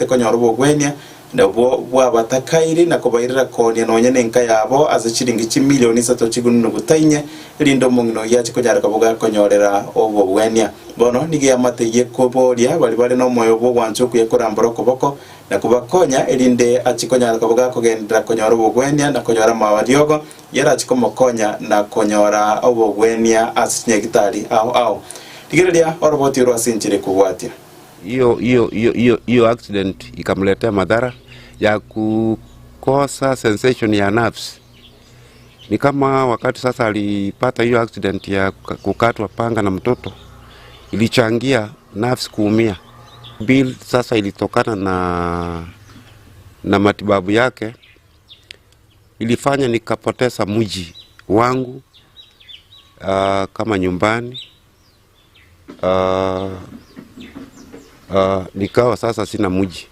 banyarete konyora obogwenia na bwa batakairi na kubairira konia no nyene nka yabo azichiringi chimilioni 3 chigunu gutainye rindo mungino yachi konyara kabuga konyorera obogwenia bono nige amateye koboria bali no moyo bwo gwancho kuyekoramboro koboko na kubakonya erinde achikonyara kabuga kogendera konyora obogwenia na konyora mawadiogo yara achikomokonya na konyora obogwenia asinye gitari au tigereria oroboti ro asinchire kubwatia hiyo accident ikamletea madhara ya kukosa sensation ya nerves. Ni kama wakati sasa alipata hiyo accident ya kukatwa panga na mtoto, ilichangia nerves kuumia. Bill sasa ilitokana na matibabu yake, ilifanya nikapoteza mji wangu kama nyumbani. Nikawa sasa sina mji.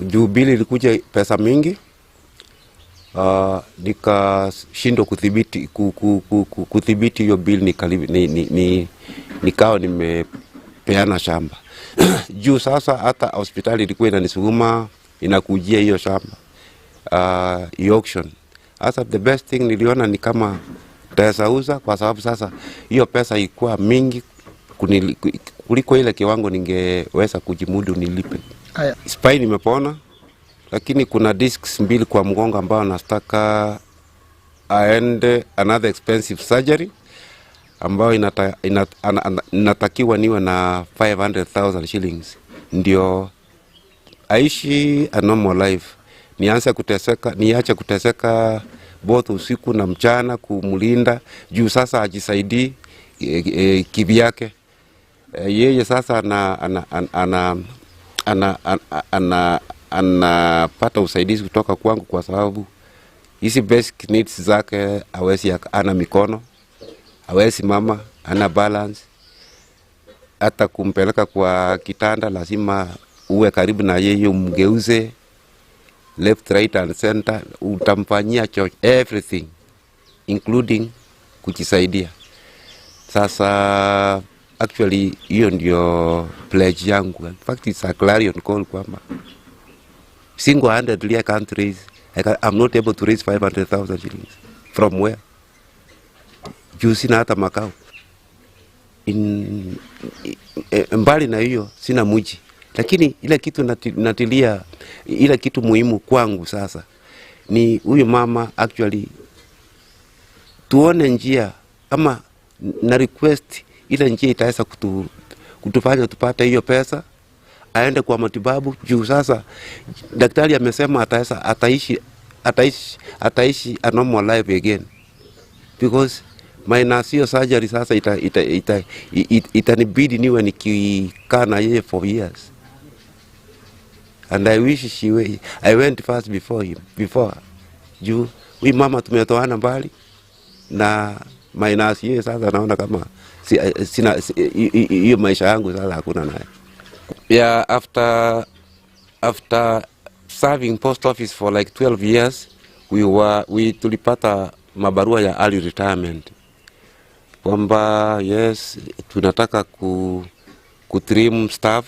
Juu bili ilikuja pesa mingi, nikashindwa kudhibiti hiyo bili, nikawa nimepeana shamba. Juu sasa hata hospitali ilikuwa inanisuguma inakujia hiyo shamba, auction. Sasa the best thing niliona ni kama pesa uza, kwa sababu sasa hiyo pesa ilikuwa mingi kuliko ile kiwango ningeweza kujimudu nilipe. Spine imepona, lakini kuna discs 2 kwa mgongo ambao nataka aende another expensive surgery ambao inatakiwa niwe na 500,000 shillings ndio aishi a normal life. Niache kuteseka both usiku na mchana kumlinda juu sasa ajisaidii kivyake. Yeye sasa anapata usaidizi kutoka kwangu kwa sababu hizi basic needs zake hawezi, ana mikono, hawezi mama, ana balance. Hata kumpeleka kwa kitanda lazima uwe karibu na yeye, umgeuze left, right and center, utamfanyia everything including kujisaidia. Sasa actually hiyo ndio pledge yangu. In fact it's a clarion call kwamba single-handedly I can't raise, I'm not able to raise 500,000 shillings. From where? Juu sina hata makao. Mbali na hiyo sina mji. Lakini ile kitu natilia, ile kitu muhimu kwangu sasa ni huyu mama actually tuone njia ama na request ile njia itaweza kutufanya tupate hiyo pesa aende kwa matibabu. Juu sasa daktari amesema ataishi a normal life again, because minus hiyo surgery sasa itanibidi niwe nikikaa na yeye for years, and I wish I went first before juu huyu mama tumetoana mbali na minus yeye sasa naona kama sina hiyo maisha yangu sasa hakuna naye. Yeah, after serving post office for like 12 years, tulipata mabarua ya early retirement kwamba yes, tunataka kutrim staff,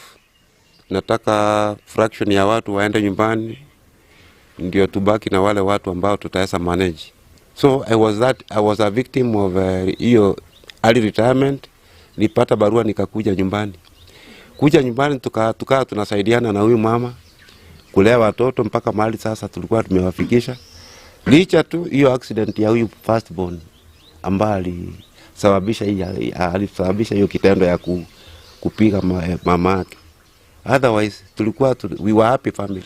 tunataka fraction ya watu waende nyumbani ndio tubaki na wale watu ambao tutaweza manage. So I was a victim of hiyo early retirement. Nilipata barua nikakuja nyumbani. Kuja nyumbani tukaa tunasaidiana na huyu mama kulea watoto mpaka mahali sasa tulikuwa tumewafikisha. Licha tu hiyo accident ya huyu firstborn ambaye alisababisha hiyo kitendo ya kupiga mama yake. Otherwise we were happy family.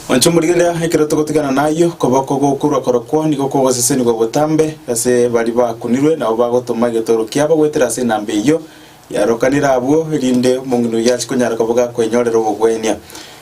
Wanchumurigelea ikirato kutigana nayo koboko gukura korokwo niko kogoseseni go botambe ase bali bakunirwe na bagotoma getoro kiaba gwetera se nambe iyo yarokanira abo rinde mungino yachi konyara koboga kwenyorera obogwenia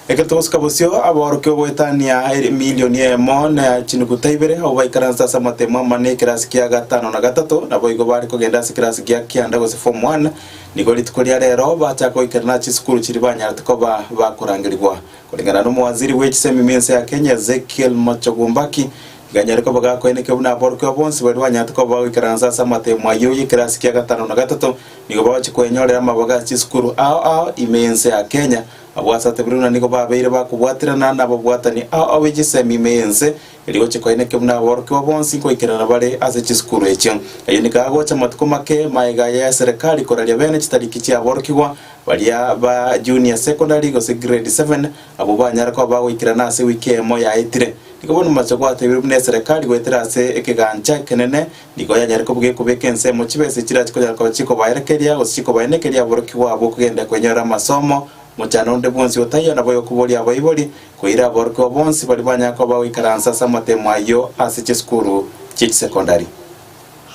ekatosika bosyo aboroke gwetania milioni emo na chinugutaibere abo baikaranza samatema mane kirasi kya 5 na 3 na boigo bari kogenda kirasi kya kianda gose form 1 niko litukoria rero bachako ikarna chi school chiri banyara tukoba bakurangirwa kulingana no waziri w'ekisemi mense ya Kenya Ezekiel Machogumbaki ganyara ko baga ko eneke buna boroke bonse bari banyara tukoba ikaranza samatema yo yikirasi kya 5 na 3 nigo bache kwenyorera mabaga chisukuru ao imense ya Kenya abwasate buruna nigo babeire bakubwatirana nabobwatani ao wejisemi imense iligoche koineke muna borke wabonsi koikirana bare ase chisukuru echo ayo nikagocha matuko make maiga ya serikali koralia bene chitariki chia borkiwa baria ba junior secondary go grade 7 abo banyara ko bagoikirana ase wiki emo ya etire nikobona machagwa atebire mune serikali gwetera ase ekegancha kenene nigo yanyara ko buge kubekense mo chibese chirachi ko yakaba chiko baerekeria go chiko baenekeria borkiwa abo kugenda kwenyora masomo muchano nde bonsi otayo nabo yokubolia abaiboli koira borko bonsi bali banyako bagoikaransa samotemo ayo ase chisukuru chi secondary.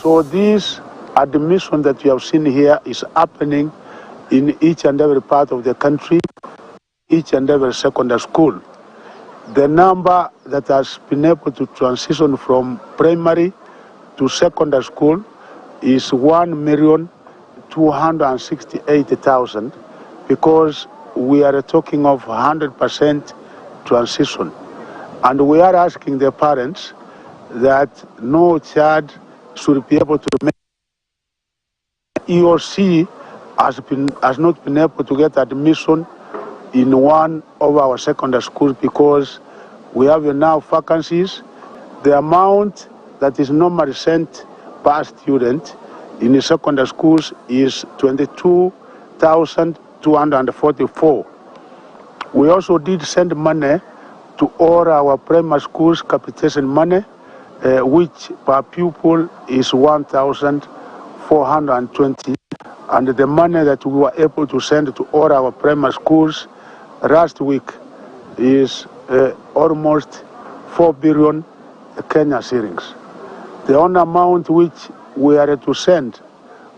So this admission that you have seen here is happening in each and every part of the country, each and every secondary school. The number that has been able to transition from primary to secondary school is 1,268,000 because we are talking of 100% transition. And we are asking the parents that no child should be able to make he or she has not been able to get admission in one of our secondary schools because we have now vacancies. The amount that is normally sent per student in the secondary schools is 22,244. We also did send money to all our primary schools, capitation money, which per pupil is 1,420. And the money that we were able to send to all our primary schools last week is almost 4 billion Kenya shillings. The only amount which we are to send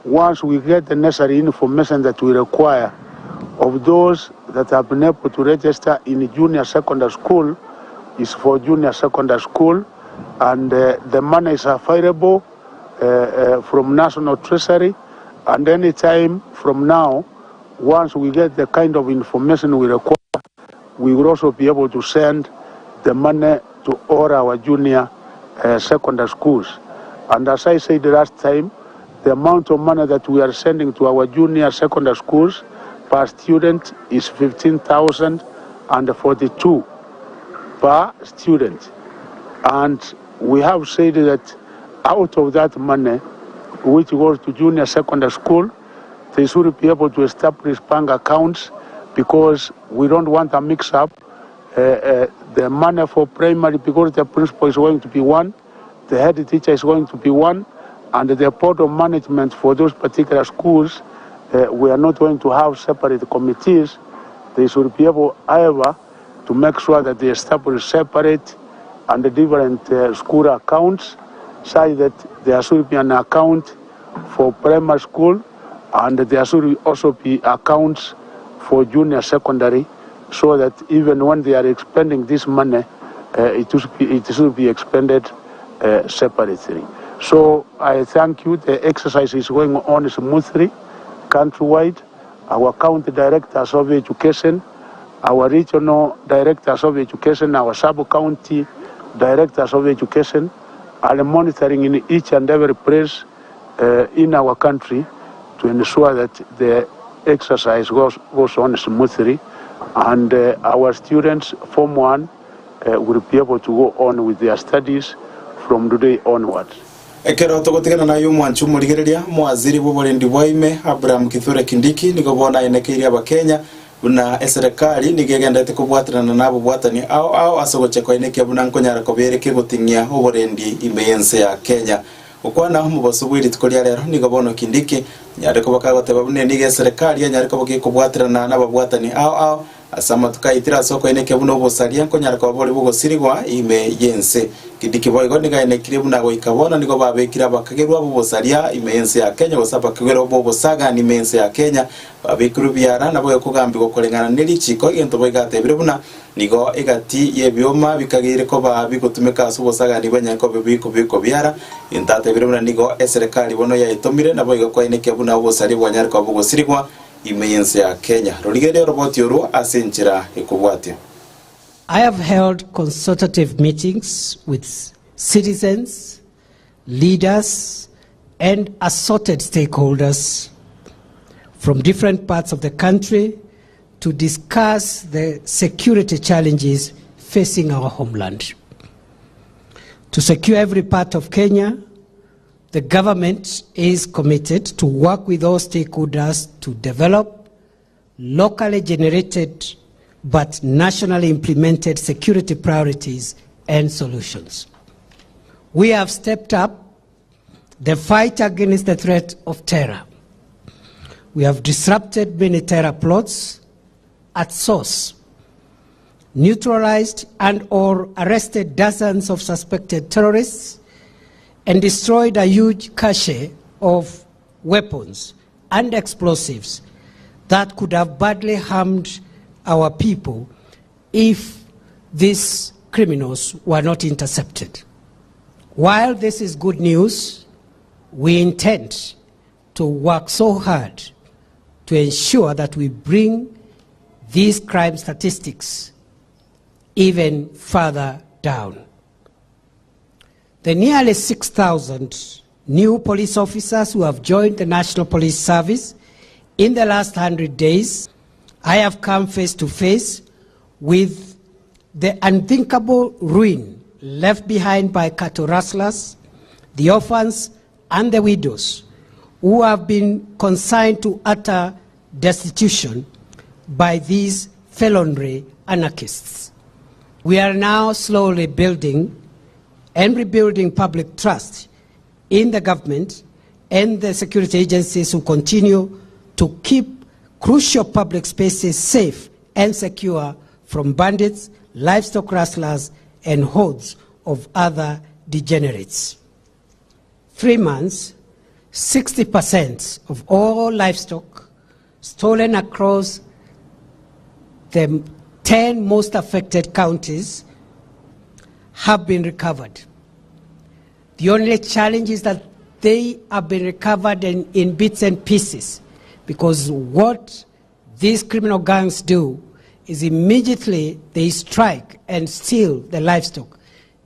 once we get the necessary information that we require of those that have been able to register in junior secondary school is for junior secondary school, and the money is available from National Treasury. And any time from now, once we get the kind of information we require, we will also be able to send the money to all our junior secondary schools. And as I said last time, the amount of money that we are sending to our junior secondary schools per student is 15,042 per student. And we have said that out of that money, which goes to junior secondary school, they should be able to establish bank accounts because we don't want a mix-up. The money for primary, because the principal is going to be one, the head teacher is going to be one, and the board of management for those particular schools, we are not going to have separate committees. They should be able, however, to make sure that they establish separate and different school accounts, so that there should be an account for primary school and there should also be accounts for junior secondary, so that even when they are expending this money, it should be expended separately. So I thank you. The exercise is going on smoothly, countrywide. Our county directors of education, our regional directors of education, our sub-county directors of education are monitoring in each and every place in our country to ensure that the exercise goes on smoothly, and our students, Form 1, will be able to go on with their studies from today onwards. Ekero togotigana nayo mwanchu murigereria mwaziri bwoborendi bwaime Abraham Kithure Kindiki nigo bona enekeria abakenya buna serikali nigegendete kubwatirana nabo bwatani ao asogoche ko eneke buna nkonyara ko bereke gutingia oborendi imeyense ya Kenya ukwana mu basubwiri tikoria rero nigo bono Kindiki nyare ko bakagoteba bune nige serikali nyare ko kubwatirana nabo bwatani ao asama tukaitira soko eneke buno bosaria nkonyara ko bori bugosirigwa imeyense Kindiki boigo niga enekire buna go ikabona nigo babekira bakagerwa bosaria imeyense ya Kenya gosaba kigero bosaga ni imeyense ya Kenya babikuru byara nabo yokugambi gokorengana nilichiko gento boigatebire buna nigo egati yebyoma bikagire ko babigutumeka subosaga ni banyako biko byara intatebire buna nigo serikali bono yayitomire nabo igakwa eneke buna bosari bwanyara ko bugosirigwa imeyense ya Kenya roligere roboti yoru asenchira ekubwatyo. I have held consultative meetings with citizens, leaders, and assorted stakeholders from different parts of the country to discuss the security challenges facing our homeland. To secure every part of Kenya, the government is committed to work with all stakeholders to develop locally generated but nationally implemented security priorities and solutions. We have stepped up the fight against the threat of terror. We have disrupted many terror plots at source, neutralized and or arrested dozens of suspected terrorists, and destroyed a huge cache of weapons and explosives that could have badly harmed our people if these criminals were not intercepted. While this is good news, we intend to work so hard to ensure that we bring these crime statistics even further down. The nearly 6,000 new police officers who have joined the National Police Service in the last 100 days, I have come face to face with the unthinkable ruin left behind by cattle rustlers, the orphans, and the widows who have been consigned to utter destitution by these felonry anarchists. We are now slowly building and rebuilding public trust in the government and the security agencies who continue to keep crucial public spaces safe and secure from bandits, livestock rustlers, and hordes of other degenerates. 3 months, 60% of all livestock stolen across the 10 most affected counties have been recovered. The only challenge is that they have been recovered in bits and pieces, because what these criminal gangs do is immediately they strike and steal the livestock.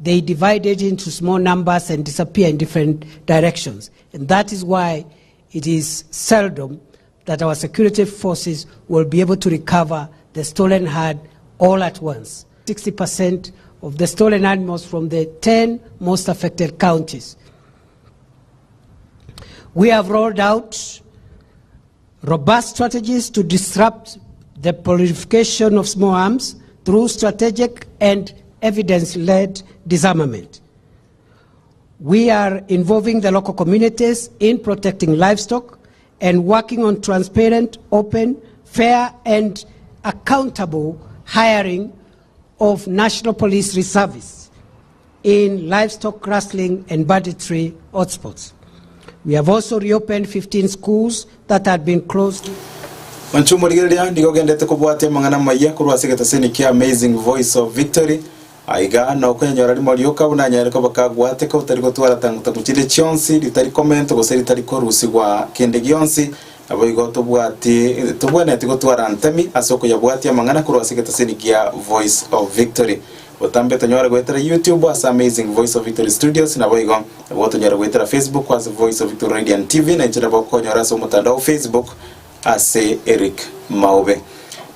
They divide it into small numbers and disappear in different directions. And that is why it is seldom that our security forces will be able to recover the stolen herd all at once. 60% of the stolen animals from the 10 most affected counties. We have rolled out robust strategies to disrupt the proliferation of small arms through strategic and evidence-led disarmament. We are involving the local communities in protecting livestock and working on transparent, open, fair, and accountable hiring of National Police Reservists in livestock rustling and banditry hotspots. We have also reopened 15 schools that had been closed. Manchumurigelia ndigo gendete kubwate mangana maya kurwasegeta seniki Amazing Voice of Victory aiga na okwenyora limo lyoka unanyare ko bakagwate ko tariko twara tanguta kuchire chionsi litari comment go seri tari ko rusigwa kende gionsi abo igo tobwate tobwana tiko twara antami asoko yabwate mangana kurwasegeta seniki Voice of Victory otambe tonyora gwetera YouTube as Amazing Voice of Victory Studios na boigo abo tonyora gwetera Facebook as Voice of Victory Radio and TV na nchira bakonyora so mutandao Facebook ase Eric Maube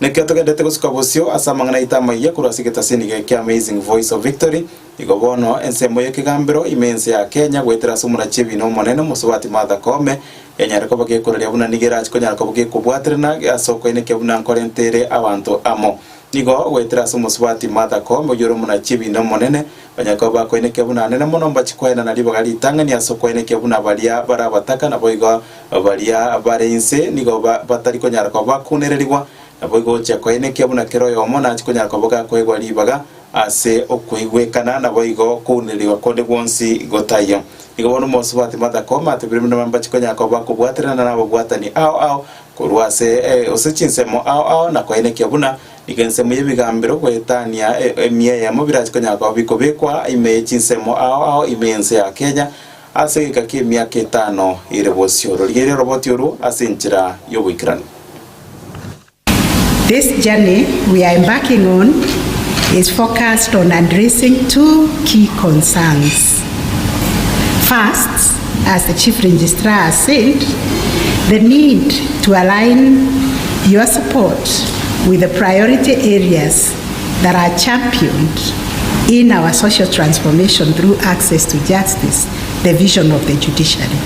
neketo gendete kusikabosio asa mangana itama ya kurasigeta senige kia Amazing Voice of Victory igobono ensemo yekigambiro imense ya Kenya gwetera sumura chibi no monene musubati Martha Koome enyare ko bage kurali abuna nigera chikonya ko bage kubwatrena asoko ine kebuna nkorentere abantu amo nigo gwetera sumusubati Martha Koome yoro muna chibi no monene banyako bako ine kebuna nene mono mbachikoena na libagali tangani asoko ine kebuna balia barabataka na boigo balia barense nigo batari konyara ko bakunererwa na boigo chako ine kebuna keroyo mona chikonya ko boga kwegwa libaga ase okuigwekana na boigo kuneriwa konde gwonsi gotayo nigo bono musubati Martha Koome atebirimo mbachikonya ko bakubwatrena na bobwatani ao kurwase osechinsemo ao na ko ine kebuna nikensemo yebigambiro kwetania emie ya mobira chikonya ko bikobekwa imechinsemo ao imense ya Kenya ase gikake miaka 5 irebosio rigere roboti uru asinchira yobwikirana. This journey we are embarking on is focused on addressing 2 key concerns. First, as the Chief Registrar said, the need to align your support with the priority areas that are championed in our social transformation through access to justice, the vision of the judiciary.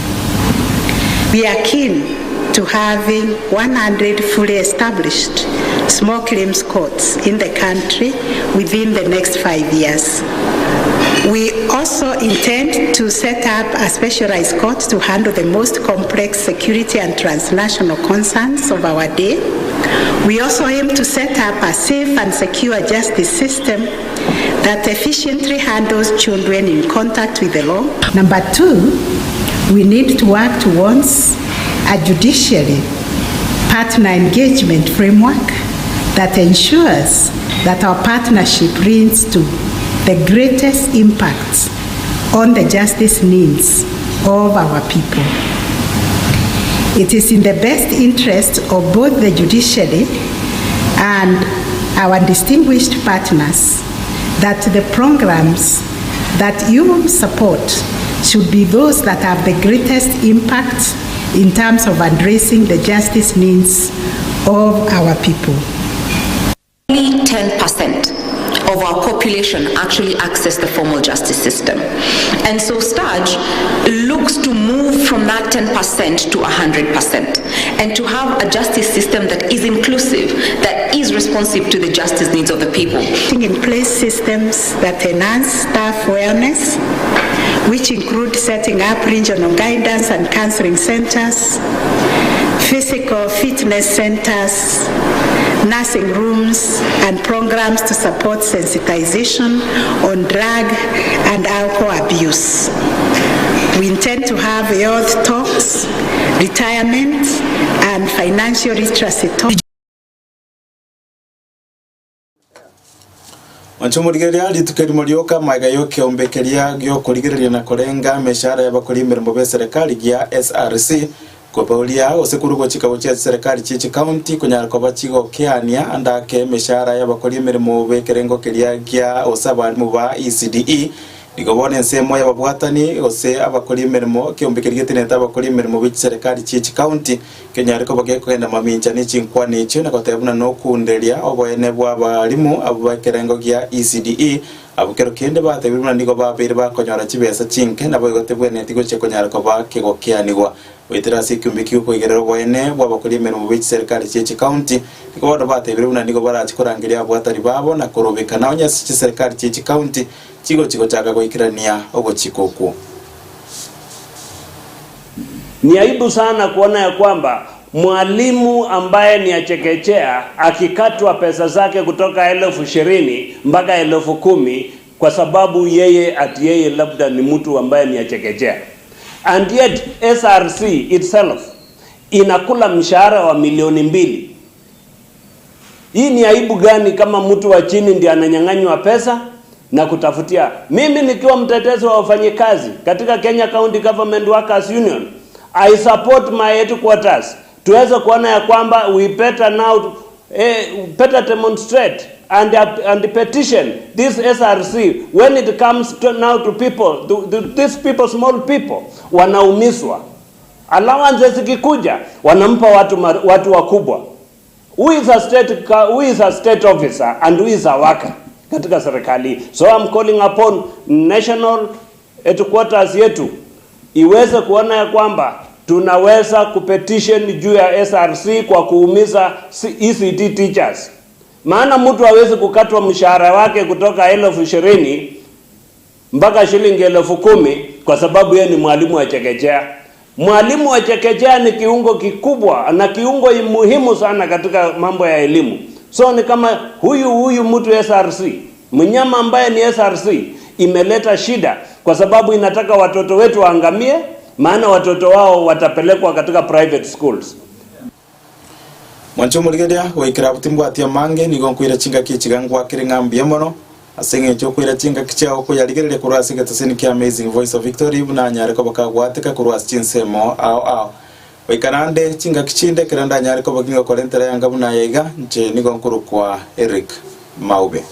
We are keen to having 100 fully established small claims courts in the country within the next 5 years. We also intend to set up a specialized court to handle the most complex security and transnational concerns of our day. We also aim to set up a safe and secure justice system that efficiently handles children in contact with the law. Number 2, we need to work towards a judiciary partner engagement framework that ensures that our partnership brings to the greatest impact on the justice needs of our people. It is in the best interest of both the judiciary and our distinguished partners that the programs that you support should be those that have the greatest impact in terms of addressing the justice needs of our people. Only 10% of our population actually access the formal justice system. And so STAJ looks to move from that 10% to 100% and to have a justice system that is inclusive, that is responsive to the justice needs of the people. Putting in place systems that enhance staff wellness, which include setting up regional guidance and counseling centers, physical fitness centers, nursing rooms, and programs to support sensitization on drug and alcohol abuse. We intend to have health talks, retirement, and financial literacy talks. Wanchumurigeria litukeri morioka magayoke ombekeria gyo kurigereria na korenga meshara y'abakora imirimo be serikali gya SRC Kopaulia osekurugo chikabo cha serikali chichi county kunyara kwa bachigo kiania andake meshara y'abakora imirimo be kerengo keria gya osaba mu ba ECDE Nigobone nsemo y'ababwatani ose abakora imirimo kyombekeria tineta abakora imirimo be serikali chichi county kenyara ko bageko kenda mamincha ni chinkwa nicho na kotebuna no kunderia oboene bwa balimu abo kerengo gya ECDE abukero kende batebiruna nigo babere bakonyora chibesa chinke nabo gotebwene tigo chekonyara ko bakego kianigwa wetera sikumbikiyo koigerero boene bwabakora imirimo be serikali chichi county nigo batebiruna nigo barachikorangiria abwatari babo na korobekana onyasi serikali chichi county chigo chaka goikirania ogo chikoku. Ni aibu sana kuona ya kwamba mwalimu ambaye ni achekechea akikatwa pesa zake kutoka 20,000 mpaka 10,000 kwa sababu yeye labda ni mtu ambaye ni achekechea. And yet SRC itself inakula mshahara wa milioni 2. Hii ni aibu gani kama mtu wa chini ndiye ananyang'anywa pesa na kutafutia? Mimi nikiwa mtetezi wa wafanyikazi katika Kenya County Government Workers Union, I support my headquarters. Tuweze kuona ya kwamba we better now better demonstrate and petition this SRC when it comes now to people, these people, small people wanaumizwa. Allowance zikikuja wanampa watu wakubwa. Who is a state officer and who is a worker katika serikali? So I'm calling upon national headquarters yetu iweze kuona ya kwamba tunaweza kupetition juu ya SRC kwa kuumiza ECD teachers. Maana mtu hawezi kukatwa mshahara wake kutoka 20,000 mpaka shilingi 10,000 kwa sababu yeye ni mwalimu wa chekechea. Mwalimu wa chekechea ni kiungo kikubwa na kiungo muhimu sana katika mambo ya elimu. So ni kama huyu mtu SRC, mnyama ambaye ni SRC imeleta shida kwa sababu inataka watoto wetu waangamie, maana watoto wao watapelekwa katika private schools. Mwancho murigeria wekira butimwa atia mange nigo nkwira chinga kichigangwa kiringambia mono asenge cyo kwira chinga kichao ko yaligerere kurasi gataseni ki Amazing Voice of Victory buna nyare ko bakagwateka kurasi chinsemo ao wekanande chinga kichinde kiranda nyare ko baginga kolentera yanga buna yega nje nigo nkuru kwa Eric Maube.